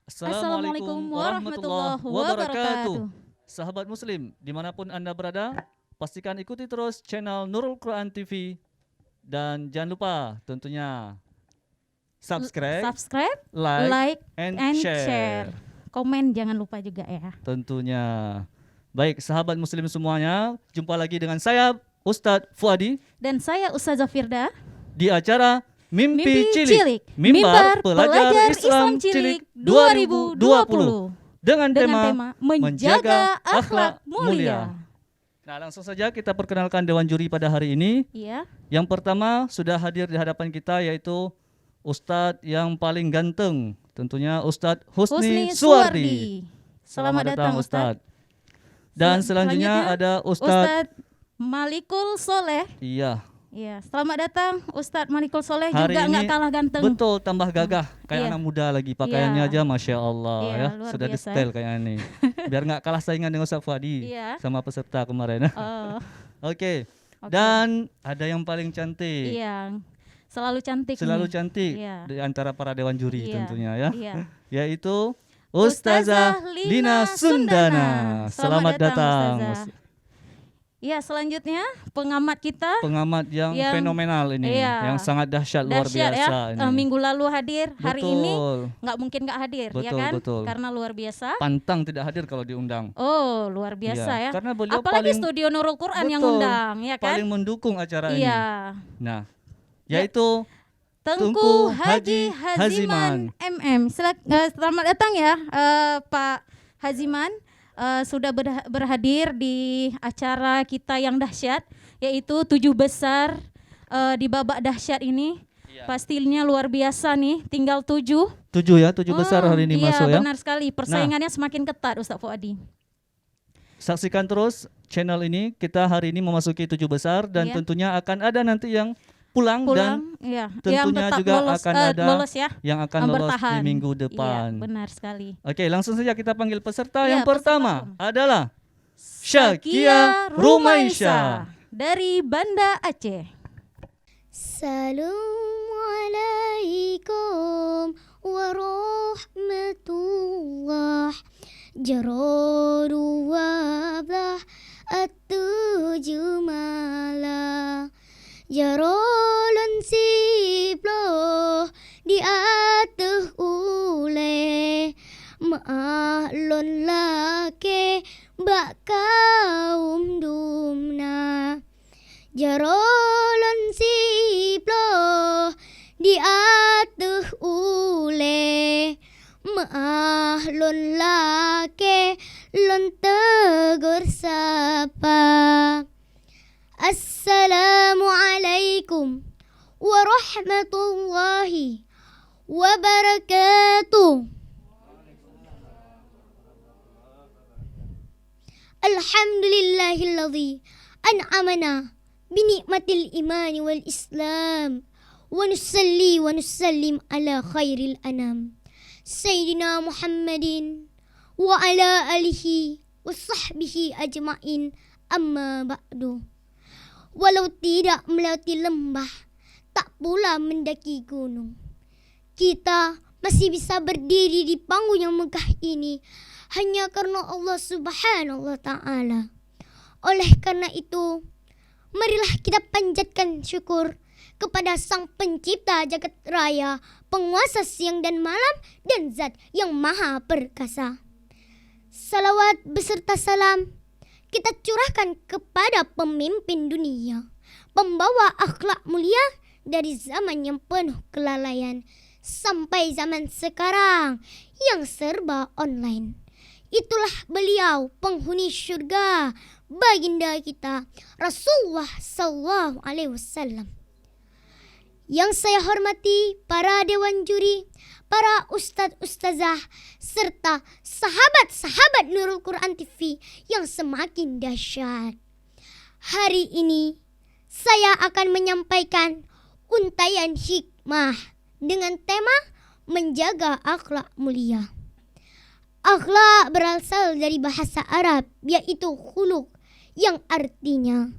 Assalamualaikum Assalamualaikum warahmatullahi warahmatullahi wabarakatuh. wabarakatuh. Sahabat Muslim, dimanapun Anda berada, pastikan ikuti terus channel Nurul Quran TV. Dan jangan lupa tentunya subscribe, Subscribe, like, like, and and share. share. Komen jangan lupa juga ya. Tentunya. Baik, sahabat Muslim semuanya, jumpa lagi dengan saya Ustadz Fuadi Dan saya Ustazah Firda. di acara Mimpi Cilik, Mimbar Pelajar Islam Cilik 2020 dengan tema Menjaga Akhlak Mulia. Nah, langsung saja kita perkenalkan Dewan Juri pada hari ini. Iya. Yang pertama sudah hadir di hadapan kita yaitu Ustadz yang paling ganteng, tentunya Ustadz Husni Suwardi. Selamat datang Ustadz. Dan selanjutnya ada Ustadz Malikul Soleh. Iya. Iya, selamat datang Ustadz Malikul Soleh, Hari juga nggak ini kalah ganteng. Betul, tambah gagah kayak Iya. anak muda lagi, pakaiannya Iya. aja Masya Allah Iya, ya, luar sudah di biasa. style kayak ini. Biar nggak kalah saingan dengan Ustadz Fuadi Iya. sama peserta kemarin. Oh, Oke. oke. Dan ada yang paling cantik. Iya, selalu cantik. Selalu nih. cantik Iya. di antara para dewan juri Iya, tentunya ya. Iya. Yaitu Ustazah Ustazah Lina Lina Sundana. Selamat datang. Ustazah. Iya, selanjutnya pengamat kita Pengamat yang Yang- fenomenal ini, iya, yang sangat dahsyat luar dahsyat biasa ya. ini. Minggu lalu hadir, hari ini Betul. nggak mungkin nggak hadir, ya Betul, kan? betul. Karena luar biasa. Pantang tidak hadir kalau diundang. Oh, luar biasa Iya, ya. karena beliau Apalagi paling- studio Nurul Quran yang Betul, undang, ya kan? paling mendukung acara ini. Iya. Nah, Ya. yaitu Tengku Haji Haziman MM. Selamat datang ya Pak Haziman. Sudah berhadir di acara kita yang dahsyat, yaitu 7 besar di babak dahsyat ini. Iya. Pastinya luar biasa nih, tinggal 7. 7 besar hari ini iya, masuk ya. benar sekali, persaingannya semakin ketat Ustaz Fuadi. Saksikan terus channel ini, kita hari ini memasuki 7 besar dan Iya. tentunya akan ada nanti yang pulang dan Iya, tentunya tetap juga akan ada lolos ya, yang akan lolos bertahan. di minggu Iya, depan. benar sekali. Oke, langsung saja kita panggil peserta. Iya, Yang pertama peserta. adalah Syakia Rumaisha. dari Banda Aceh. Assalamualaikum warahmatullah Jararu wablah at-tujuh malah Jarolon siploh di atas ule Ma'ahlon lake bak kaum dumna Jarolon siploh di atas ule Ma'ahlon lake lon tegur sapa Assalamualaikum warahmatullahi wabarakatuh Alhamdulillahilladzi an'amana binikmatil imani wal islam wa nusalli wa nusallim ala khairil anam Sayyidina Muhammadin wa ala alihi wa sahbihi ajma'in amma ba'du Walau tidak melewati lembah, tak pula mendaki gunung. Kita masih bisa berdiri di panggung yang megah ini hanya karena Allah Subhanahu wa Ta'ala. Oleh karena itu, marilah kita panjatkan syukur kepada Sang Pencipta jagat raya, penguasa siang dan malam, dan Zat yang maha perkasa. Salawat beserta salam kita curahkan kepada pemimpin dunia, pembawa akhlak mulia dari zaman yang penuh kelalaian sampai zaman sekarang yang serba online. Itulah beliau penghuni syurga, baginda kita Rasulullah sallallahu alaihi wasallam. Yang saya hormati para dewan juri, para ustadz-ustazah, serta sahabat-sahabat Nurul Quran TV yang semakin dahsyat. Hari ini saya akan menyampaikan untayan hikmah dengan tema menjaga akhlak mulia. Akhlak berasal dari bahasa Arab, yaitu khuluq, yang artinya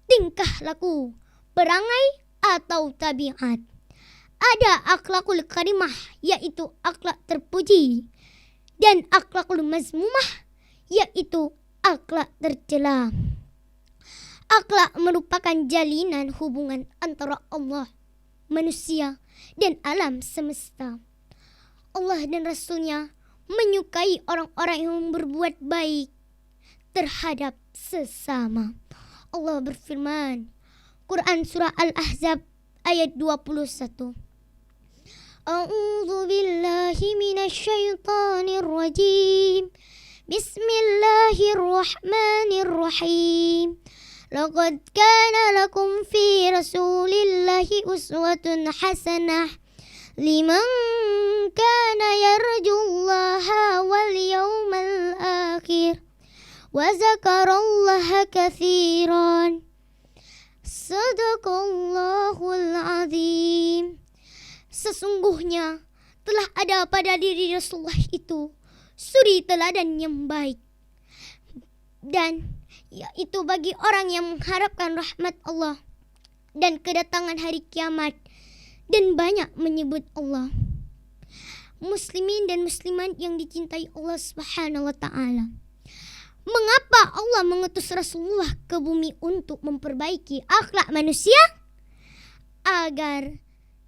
tingkah laku, perangai atau tabiat. Ada akhlakul karimah, yaitu akhlak terpuji. dan akhlakul mazmumah, yaitu akhlak tercela. Akhlak merupakan jalinan hubungan antara Allah, manusia, dan alam semesta. Allah dan Rasul-Nya menyukai orang-orang yang berbuat baik terhadap sesama. Allah berfirman, Quran surah Al-Ahzab ayat 21. A'udzu billahi minasyaitonir rajim. Bismillahirrahmanirrahim. Laqad kana lakum fi Rasulillahi uswatun hasanah liman kana yarjullaha wal yawmal akhir wa zakarallaha katsiran. Sadaqallahul azim. Sesungguhnya telah ada pada diri Rasulullah itu suri teladan yang baik, dan yaitu bagi orang yang mengharapkan rahmat Allah dan kedatangan hari kiamat dan banyak menyebut Allah. Muslimin dan muslimat yang dicintai Allah Subhanahu wa taala. Mengapa Allah mengutus Rasulullah ke bumi untuk memperbaiki akhlak manusia? Agar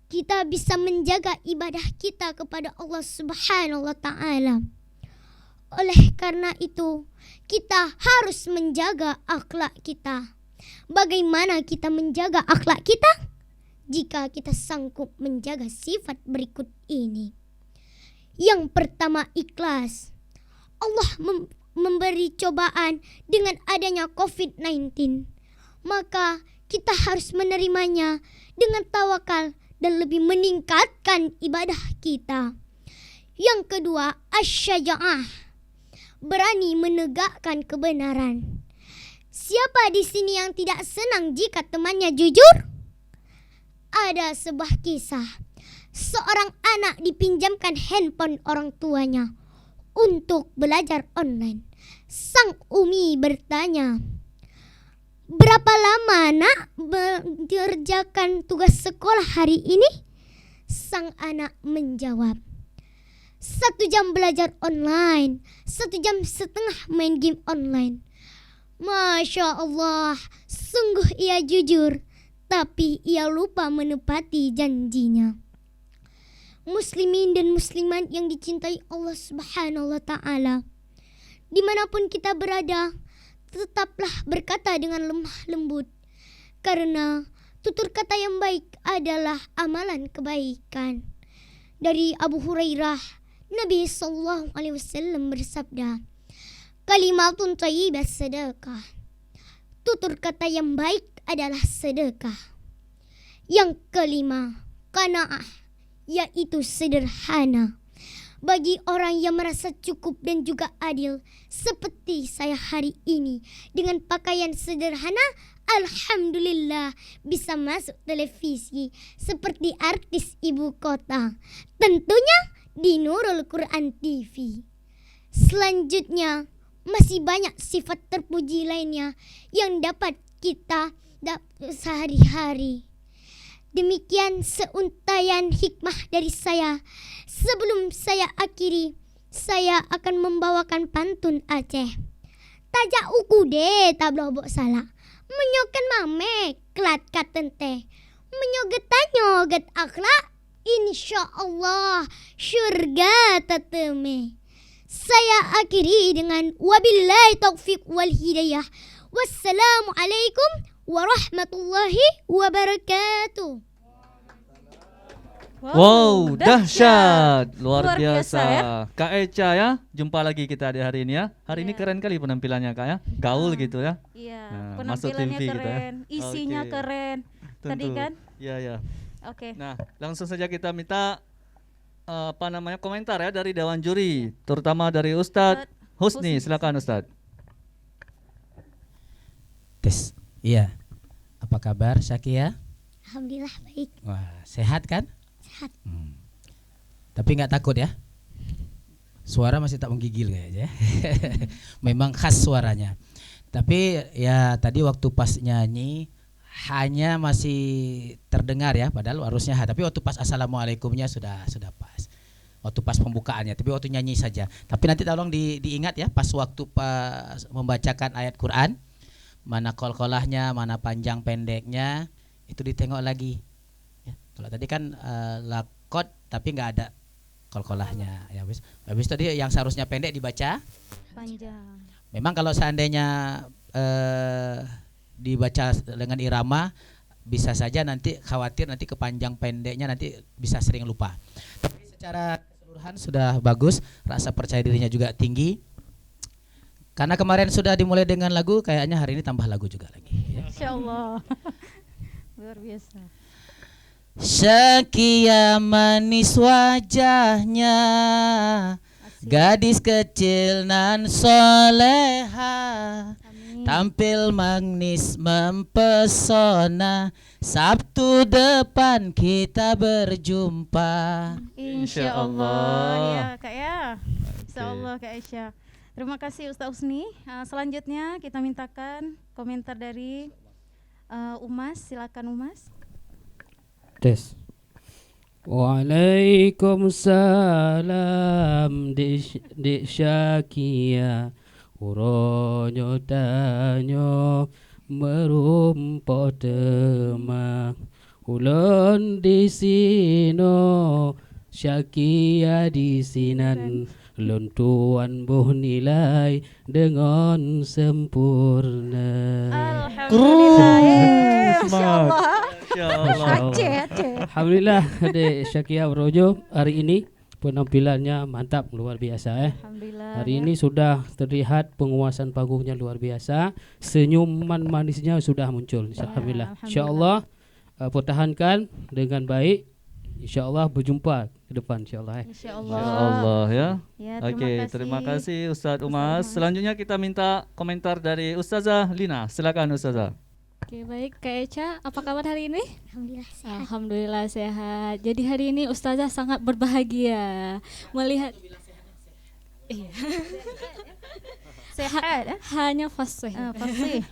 kita bisa menjaga ibadah kita kepada Allah Subhanahu wa taala. Oleh karena itu, kita harus menjaga akhlak kita. Bagaimana kita menjaga akhlak kita? Jika kita sanggup menjaga sifat berikut ini. Yang pertama, ikhlas. Allah memberi cobaan dengan adanya COVID-19. Maka kita harus menerimanya dengan tawakal dan lebih meningkatkan ibadah kita. Yang kedua, asyaja'ah. Berani menegakkan kebenaran. Siapa di sini yang tidak senang jika temannya jujur? Ada sebuah kisah. Seorang anak dipinjamkan handphone orang tuanya untuk belajar online. Sang umi bertanya, "Berapa lama nak mengerjakan tugas sekolah hari ini?" Sang anak menjawab, 1 jam belajar online, 1,5 jam main game online. Masya Allah, sungguh ia jujur, tapi ia lupa menepati janjinya. Muslimin dan muslimat yang dicintai Allah Subhanahu wa taala, dimanapun kita berada, tetaplah berkata dengan lemah lembut, karena tutur kata yang baik adalah amalan kebaikan. Dari Abu Hurairah, Nabi SAW bersabda, kalimatun thayyibah sedekah. Tutur kata yang baik adalah sedekah. Yang kelima, qanaah, yaitu sederhana. Bagi orang yang merasa cukup dan juga adil, seperti saya hari ini, dengan pakaian sederhana, alhamdulillah bisa masuk televisi seperti artis ibu kota. Tentunya di Nurul Quran TV. Selanjutnya, masih banyak sifat terpuji lainnya yang dapat kita sehari-hari. Demikian seuntaian hikmah dari saya. Sebelum saya akhiri, saya akan membawakan pantun Aceh. Tajak uku deh tabloh bok salah. Menyokan mame klat katente. Menyoget tanyoget akhlak. Insya Allah syurga teteme. Saya akhiri dengan wabillahi taufiq wal hidayah. Wassalamualaikum warahmatullahi wabarakatuh. Wow, dahsyat, luar Luar biasa, biasa. ya. Kak Eca ya, jumpa lagi kita di hari ini ya. Hari ini keren kali penampilannya Kak ya, gaul gitu ya. Iya, Nah, masuk penampilannya TV kita ya. keren, isinya Oke. keren. Tadi Tentu. kan? Iya ya. Oke. Nah, langsung saja kita minta komentar ya dari Dewan Juri, terutama dari Ustadz Husni. Silakan Ustadz. Tes. Iya. Apa kabar Syakia? Alhamdulillah baik. Wah, sehat kan? Sehat. Tapi nggak takut ya? Suara masih tak menggigil kayaknya. Memang khas suaranya. Tapi ya tadi waktu pas nyanyi hanya masih terdengar ya, padahal harusnya tapi waktu pas assalamualaikumnya sudah pas. waktu pas pembukaannya, tapi waktu nyanyi saja. Tapi nanti tolong diingat ya, pas waktu pas membacakan ayat Quran, mana kol-kolahnya, mana panjang pendeknya, itu ditengok lagi. Ya, kalau tadi kan lakot tapi nggak ada kol-kolahnya. Ya, habis tadi yang seharusnya pendek dibaca Panjang. Memang kalau seandainya dibaca dengan irama, bisa saja nanti khawatir nanti kepanjang pendeknya nanti bisa sering lupa. Tapi secara keseluruhan sudah bagus, rasa percaya dirinya juga tinggi. Karena kemarin sudah dimulai dengan lagu, kayaknya hari ini tambah lagu juga lagi. Ya. Insya Allah. Luar biasa. Syakia manis wajahnya, gadis kecil nan soleha, tampil manis mempesona. Sabtu depan kita berjumpa. Insya Allah ya Kak ya. Insya Allah Kak Aisyah. Terima kasih Ustaz Husni. Selanjutnya kita mintakan komentar dari Umas. Silakan Umas. Tes. Waalaikumsalam Dik Syakia. Uronyo tanyo merumpok demak. Ulun di sino Syakia di sinan. Luntuan buh nilai dengan sempurna. Alhamdulillah. Masya Allah. Masya Allah. Aceh. Alhamdulillah Adik Syakia Brojo, hari ini penampilannya mantap, luar biasa Alhamdulillah. Hari ini sudah terlihat penguasaan panggungnya luar biasa, senyuman manisnya sudah muncul. Alhamdulillah. Insyaallah pertahankan dengan baik. Insyaallah berjumpa ke depan insyaallah. Insyaallah. Masya Allah ya. Ya, Oke, terima kasih Ustadz Umas. Selanjutnya kita minta komentar dari Ustazah Lina. Silakan Ustazah. Oke, baik Kak Echa, apa kabar hari ini? Alhamdulillah sehat. Alhamdulillah sehat. Jadi hari ini Ustazah sangat berbahagia melihat iya. Sehat. Hanya fasih. Fasih.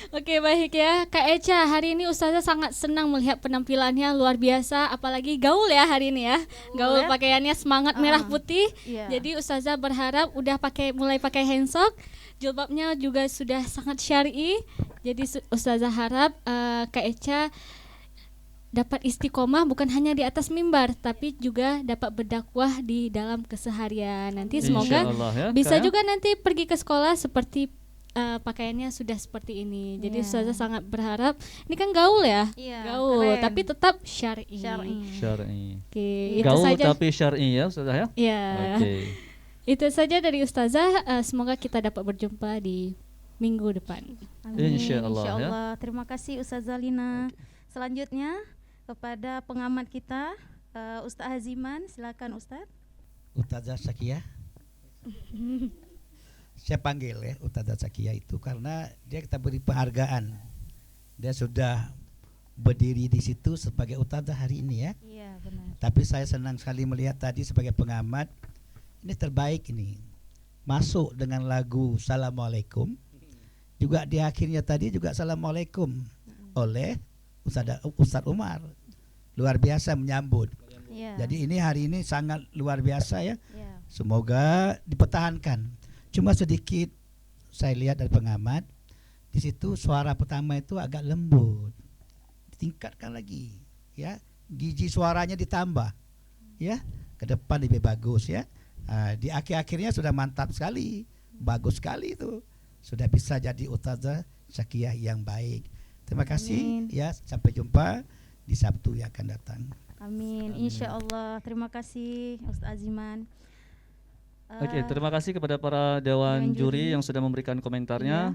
Oke, baik ya Kak Echa, hari ini Ustazah sangat senang melihat penampilannya luar biasa, apalagi gaul ya hari ini ya. Gaul ya. pakaiannya semangat merah putih. Iya. Jadi Ustazah berharap udah mulai pakai handsok. Jilbabnya juga sudah sangat syar'i. Jadi Ustazah harap Kak Echa dapat istiqomah bukan hanya di atas mimbar, tapi juga dapat berdakwah di dalam keseharian. Nanti semoga Insyaallah ya, bisa Kak. juga nanti pergi ke sekolah seperti pakaiannya sudah seperti ini. Jadi Iya. Ustazah sangat berharap, ini kan gaul ya, Iya, gaul, keren. tapi tetap syar'i. Syar'i. Oke, itu Gaul saja. tapi syar'i ya Ustazah ya. Ya, Oke. itu saja dari Ustazah. Semoga kita dapat berjumpa di minggu depan. Amin. Insyaallah, ya. Insyaallah. Terima kasih Ustazah Lina. Selanjutnya kepada pengamat kita Ustaz Haziman. Silakan Ustaz. Ustazah Syakia. Saya panggil ya Ustazah Syakia itu karena dia kita beri penghargaan. Dia sudah berdiri di situ sebagai Ustazah hari ini ya. Iya, benar. Tapi saya senang sekali melihat tadi sebagai pengamat, ini terbaik ini. Masuk dengan lagu Assalamualaikum. Juga di akhirnya tadi juga Assalamualaikum oleh Ustaz Umar. Luar biasa menyambut. Iya. Jadi ini hari ini sangat luar biasa ya. Iya. Semoga dipertahankan. Cuma sedikit saya lihat dari pengamat, di situ suara pertama itu agak lembut, ditingkatkan lagi, ya, gigi suaranya ditambah, ya, ke depan lebih bagus ya. Di akhir-akhirnya sudah mantap sekali, bagus sekali itu, sudah bisa jadi Ustazah Syakia yang baik. Terima kasih, ya, sampai jumpa di Sabtu yang akan datang. Amin. Insyaallah. Terima kasih Ustaz Aziman. Oke, terima kasih kepada para dewan Dewan juri juri. yang sudah memberikan komentarnya.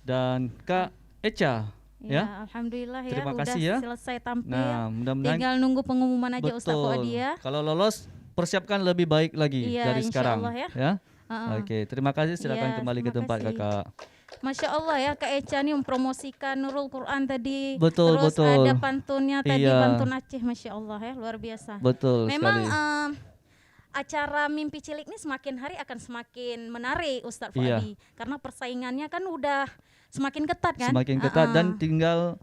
Dan Kak Echa ya. Alhamdulillah ya. Terima udah kasih ya. selesai tampil. Nah, mudah-mudahan Tinggal nunggu pengumuman aja Ustaz Fuadi ya. Kalau lolos persiapkan lebih baik lagi Iya, dari sekarang insyaallah ya. Oke, terima kasih, silakan Iya, kembali ke terima tempat kasih. Kakak. Masya Allah ya Kak Echa nih mempromosikan Nurul Quran tadi. Betul, Terus betul. ada pantunnya tadi, Iya. pantun Aceh. Masya Allah ya, luar biasa. Betul Memang sekali. acara Mimpi Cilik ini semakin hari akan semakin menarik Ustadz Iya. Fuadi. Karena persaingannya kan udah semakin ketat kan. Semakin ketat dan tinggal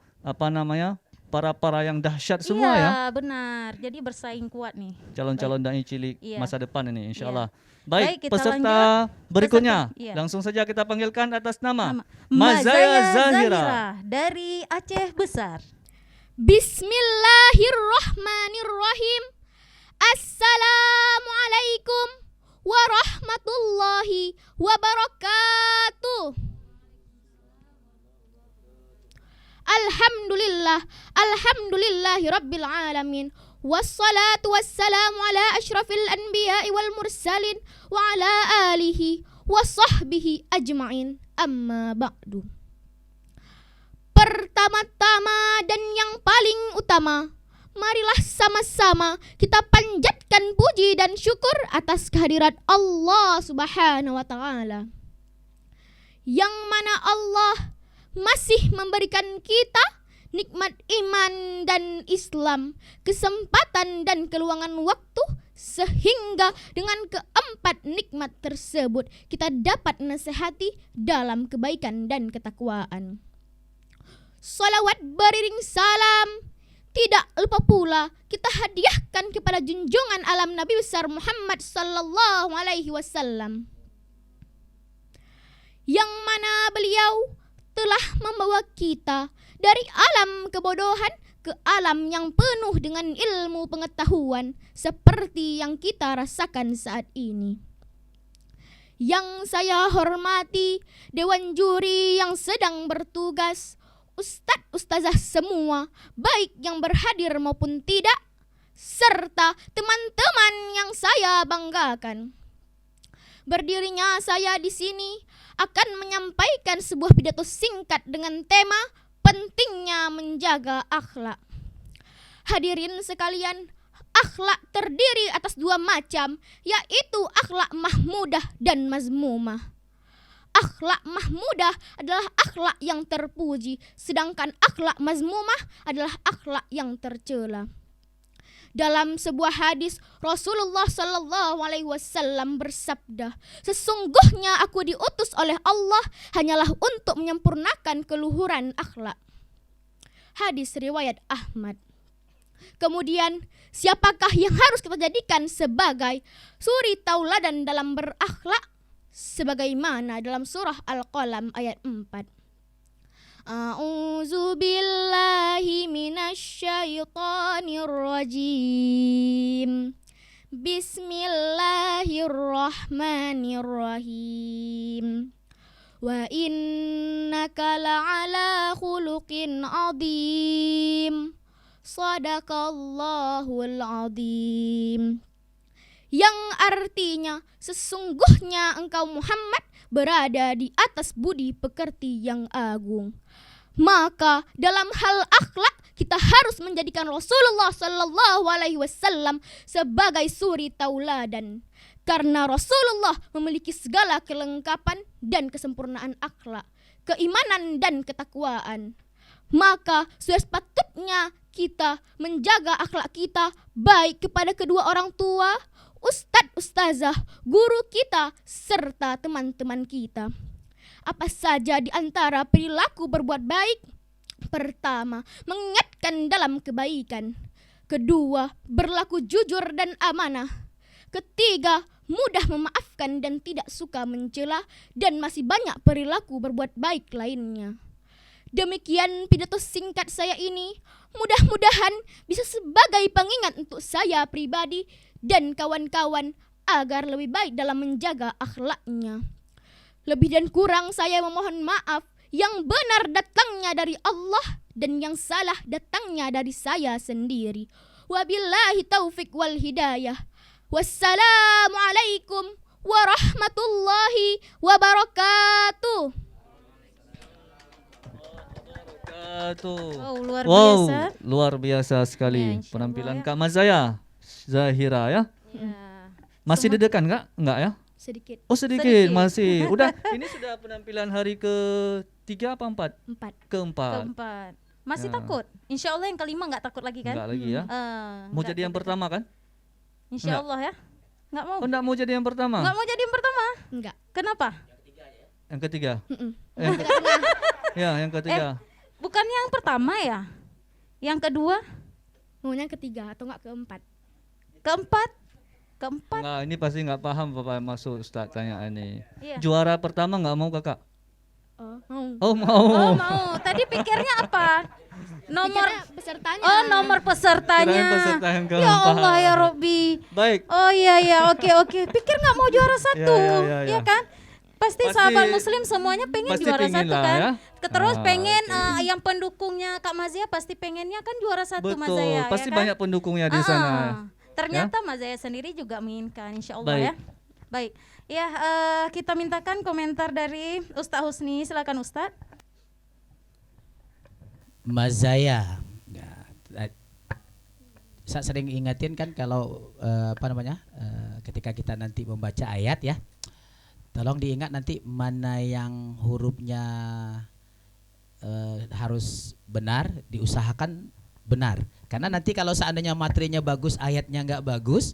para yang dahsyat semua ya. Iya, benar. Jadi bersaing kuat nih. Calon-calon dai cilik Iya. masa depan ini insyaallah. Baik, Baik, kita peserta lanjut. berikutnya. Iya. Langsung saja kita panggilkan atas nama Mazaya Zahira. Zahira dari Aceh Besar. Bismillahirrahmanirrahim. Assalamualaikum warahmatullahi wabarakatuh. Alhamdulillahi rabbil alamin. Wassalatu wassalamu ala asyrafil anbiya'i wal mursalin wa ala alihi wa sahbihi ajma'in. Amma ba'du. Pertama-tama dan yang paling utama, marilah sama-sama kita panjatkan puji dan syukur atas kehadirat Allah Subhanahu wa taala. Yang mana Allah masih memberikan kita nikmat iman dan Islam, kesempatan dan keluangan waktu, sehingga dengan keempat nikmat tersebut kita dapat nasihati dalam kebaikan dan ketakwaan. Salawat beriring salam tidak lupa pula kita hadiahkan kepada junjungan alam Nabi besar Muhammad sallallahu alaihi wasallam, yang mana beliau telah membawa kita dari alam kebodohan ke alam yang penuh dengan ilmu pengetahuan seperti yang kita rasakan saat ini. Yang saya hormati Dewan Juri yang sedang bertugas, Ustadz, Ustazah semua, baik yang berhadir maupun tidak, serta teman-teman yang saya banggakan. Berdirinya saya di sini akan menyampaikan sebuah pidato singkat dengan tema pentingnya menjaga akhlak. Hadirin sekalian, akhlak terdiri atas dua macam, yaitu akhlak mahmudah dan mazmumah. Akhlak mahmudah adalah akhlak yang terpuji, sedangkan akhlak mazmumah adalah akhlak yang tercela. Dalam sebuah hadis, Rasulullah sallallahu alaihi wasallam bersabda, "Sesungguhnya aku diutus oleh Allah hanyalah untuk menyempurnakan keluhuran akhlak." Hadis riwayat Ahmad. Kemudian, siapakah yang harus kita jadikan sebagai suri tauladan dalam berakhlak? Sebagaimana dalam surah Al-Qalam ayat 4. A'udzu billahi minasyaitonir rajim. Bismillahirrahmanirrahim. Wa innaka la'ala khuluqin 'adzim. Shadaqallahul 'adzim. Yang artinya sesungguhnya engkau Muhammad berada di atas budi pekerti yang agung. Maka dalam hal akhlak kita harus menjadikan Rasulullah sallallahu alaihi wasallam sebagai suri tauladan, karena Rasulullah memiliki segala kelengkapan dan kesempurnaan akhlak, keimanan dan ketakwaan. Maka sudah sepatutnya kita menjaga akhlak kita baik kepada kedua orang tua, ustadz, ustazah, guru kita, serta teman-teman kita. Apa saja di antara perilaku berbuat baik? Pertama, mengingatkan dalam kebaikan. Kedua, berlaku jujur dan amanah. Ketiga, mudah memaafkan dan tidak suka mencela, dan masih banyak perilaku berbuat baik lainnya. Demikian pidato singkat saya ini, mudah-mudahan bisa sebagai pengingat untuk saya pribadi dan kawan-kawan agar lebih baik dalam menjaga akhlaknya. Lebih dan kurang saya memohon maaf. Yang benar datangnya dari Allah dan yang salah datangnya dari saya sendiri. Wabillahi taufik wal hidayah. Wassalamualaikum warahmatullahi wabarakatuh. Wow, luar biasa. Luar biasa sekali Ya, insya penampilan Allah, ya. Kak Mazaya Zahira ya. Ya. Masih deg-degan Kak? Enggak ya? Sedikit. Oh sedikit, Sedikit. masih. Udah, ini sudah penampilan hari ke-3 apa 4? 4. Keempat. Keempat. Masih Ya. takut? Insya Allah yang kelima nggak takut lagi kan? Enggak lagi ya. Mau Nggak jadi yang takut. pertama kan? Insya Nggak. Allah ya. Nggak mau. Oh enggak mau jadi yang pertama? Nggak mau jadi yang pertama. Enggak. Kenapa? Yang ketiga? Mm-mm. Yang ya, yang ketiga. Bukan yang pertama ya? Yang kedua, Maunya ketiga atau enggak keempat? keempat. Enggak, ini pasti nggak paham Bapak maksud Ustaz tanya ini. Iya. Juara pertama nggak mau Kakak? Mau. Oh mau. Oh mau. Tadi pikirnya apa? Nomor. Pikirnya pesertanya. Oh nomor pesertanya. Kirain peserta yang Ya Allah keempat. ya Robbi. Baik. Oh iya oke. Pikir nggak mau juara satu, Ya. ya kan? Pasti Pasti- sahabat Muslim semuanya pengen pasti juara pingin satu lah, kan? ya. Terus pengen oke. yang pendukungnya Kak Mazia pasti pengennya kan juara satu Betul. Mazia, Pasti ya kan? banyak pendukungnya di sana. Ternyata Mazia sendiri juga menginginkan, insya Allah Baik. ya. Baik, ya kita mintakan komentar dari Ustaz Husni, silakan Ustaz. Mazaya. Ya, saya sering ingatin kan kalau ketika kita nanti membaca ayat ya, tolong diingat nanti mana yang hurufnya harus benar, diusahakan benar. Karena nanti kalau seandainya materinya bagus, ayatnya nggak bagus,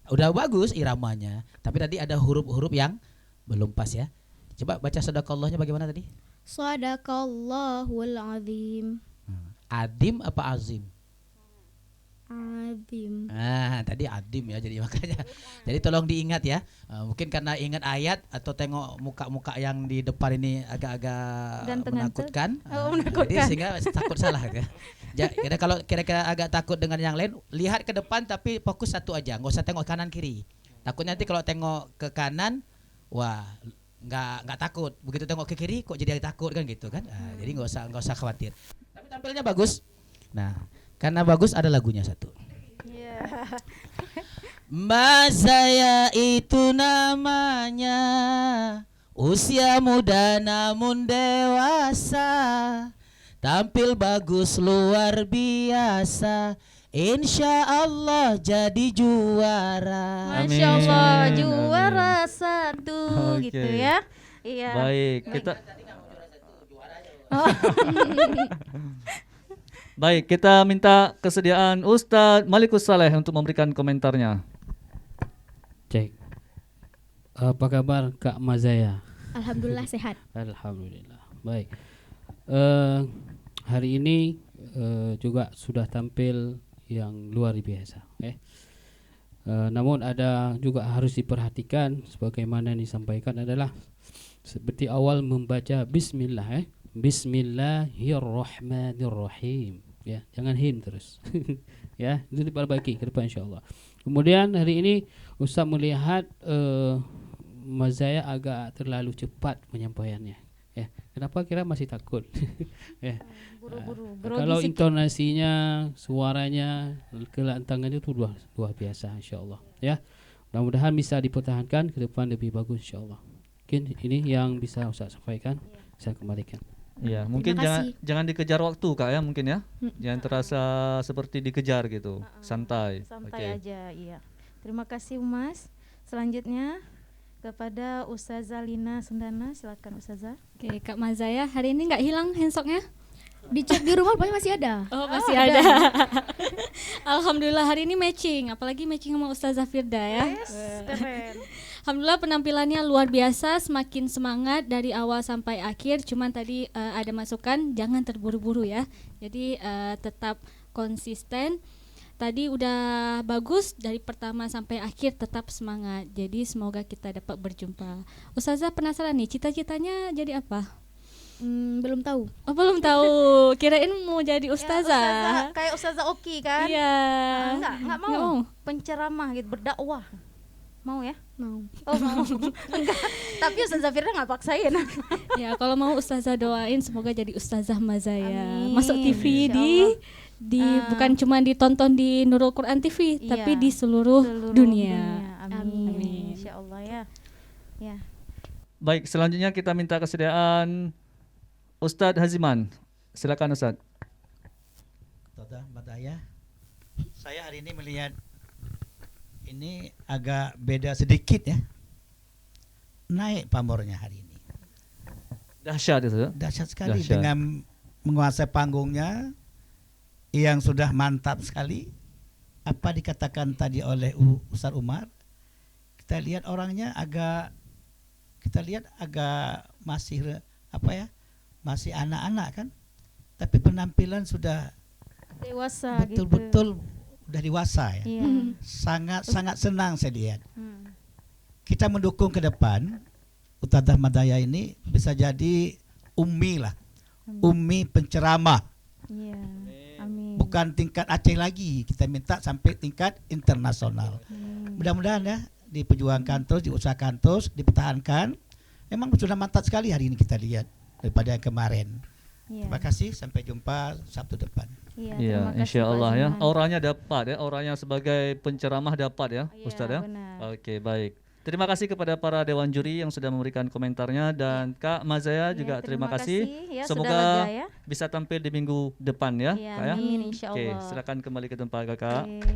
udah bagus iramanya, tapi tadi ada huruf-huruf yang belum pas ya. Coba baca sadaqallahnya bagaimana tadi? Sadaqallahul azim. Adim apa azim? Azim. Tadi adim ya, jadi makanya. Jadi tolong diingat ya. Mungkin karena ingat ayat atau tengok muka-muka yang di depan ini agak-agak Ganteng-ganteng. menakutkan. Oh, Jadi menakutkan. sehingga takut salah ya. Kalau kira-kira agak takut dengan yang lain, lihat ke depan tapi fokus satu aja, nggak usah tengok kanan kiri. Takutnya nanti kalau tengok ke kanan, wah nggak takut. Begitu tengok ke kiri kok jadi takut kan gitu kan. Jadi nggak usah khawatir. Tapi tampilnya bagus. Nah, karena bagus ada lagunya satu. Mazaya itu namanya, usia muda namun dewasa, tampil bagus luar biasa, insya Allah jadi juara. Amin. Masya Allah Amin. juara satu Oke. gitu ya. Iya. Baik, kita Oh. baik, kita minta kesediaan Ustadz Malikus Saleh untuk memberikan komentarnya. Cek. Apa kabar Kak Mazaya? Alhamdulillah sehat. Alhamdulillah. Baik. Hari ini juga sudah tampil yang luar biasa. Namun ada juga harus diperhatikan sebagaimana yang disampaikan adalah seperti awal membaca Bismillah. Bismillahirrahmanirrahim. Ya, jangan him terus. Ya, itu diperbaiki ke depan insyaallah. Kemudian hari ini Ustaz melihat Mazaya agak terlalu cepat penyampaiannya. Ya, kenapa kira masih takut? Ya. Buru-buru. Kalau intonasinya, suaranya, kelantangannya itu luar biasa insyaallah. Ya. Mudah-mudahan bisa dipertahankan ke depan lebih bagus insyaallah. Mungkin ini yang bisa Ustaz sampaikan. Saya kembalikan. Iya, mungkin kasih. jangan dikejar waktu Kak ya mungkin ya. Jangan terasa seperti dikejar gitu. Santai. Santai Oke. aja, iya. Terima kasih Mas. Selanjutnya kepada Ustazah Lina Sundana, silakan Ustazah. Oke, Kak Mazaya, hari ini nggak hilang handsoknya? Dicek di rumah rupanya masih ada. Oh, masih ada. Alhamdulillah hari ini matching, apalagi matching sama Ustazah Firda ya. Keren. Alhamdulillah penampilannya luar biasa, semakin semangat dari awal sampai akhir. Cuman tadi ada masukan jangan terburu-buru ya. Jadi tetap konsisten. Tadi udah bagus dari pertama sampai akhir, tetap semangat. Jadi semoga kita dapat berjumpa. Ustazah penasaran nih, cita-citanya jadi apa? Belum tahu. Oh, belum tahu. Kirain mau jadi Ya, ustazah. kayak Ustazah Oki kan? Iya. Enggak mau. Penceramah gitu, berdakwah. Mau ya? Mau. Oh mau. Enggak. Tapi Ustazah Firda nggak paksain. Ya, kalau mau ustazah doain semoga jadi ustazah Mazaya. Amin. Masuk TV di bukan cuma ditonton di Nurul Quran TV, Iya. tapi di seluruh dunia. Amin. Amin. Insya Allah ya. Ya. Baik, selanjutnya kita minta kesediaan Ustadz Haziman. Silakan Ustadz. Toda Bataya. Saya hari ini melihat ini agak beda sedikit ya. Naik pamornya hari ini. Dahsyat itu ya. Dahsyat sekali Dahsyat. dengan menguasai panggungnya yang sudah mantap sekali. Apa dikatakan tadi oleh Ustaz Umar? Kita lihat orangnya agak masih masih anak-anak kan, tapi penampilan sudah Dewasa betul-betul udah dewasa ya. Iya. Sangat senang saya lihat. Hmm. Kita mendukung ke depan Ustadzah Madaya ini bisa jadi ummi lah. Ummi penceramah. Iya. Amin. Bukan tingkat Aceh lagi, kita minta sampai tingkat internasional. Mudah-mudahan ya diperjuangkan terus, diusahakan terus, dipertahankan. Memang sudah mantap sekali hari ini kita lihat daripada yang kemarin. Iya. Terima kasih, sampai jumpa Sabtu depan. Iya, Iya, terima kasih, insya Pak Allah ya. Ziman. Auranya dapat ya, auranya sebagai penceramah dapat ya, Iya, Ustaz ya. benar. Oke, baik. Terima kasih kepada para dewan juri yang sudah memberikan komentarnya dan Kak Mazaya Iya, juga terima kasih. Ya, Semoga sudah lega ya. bisa tampil di minggu depan ya, Iya, Kak ya. amin insya Oke, Allah. silakan kembali ke tempat Kakak. Oke.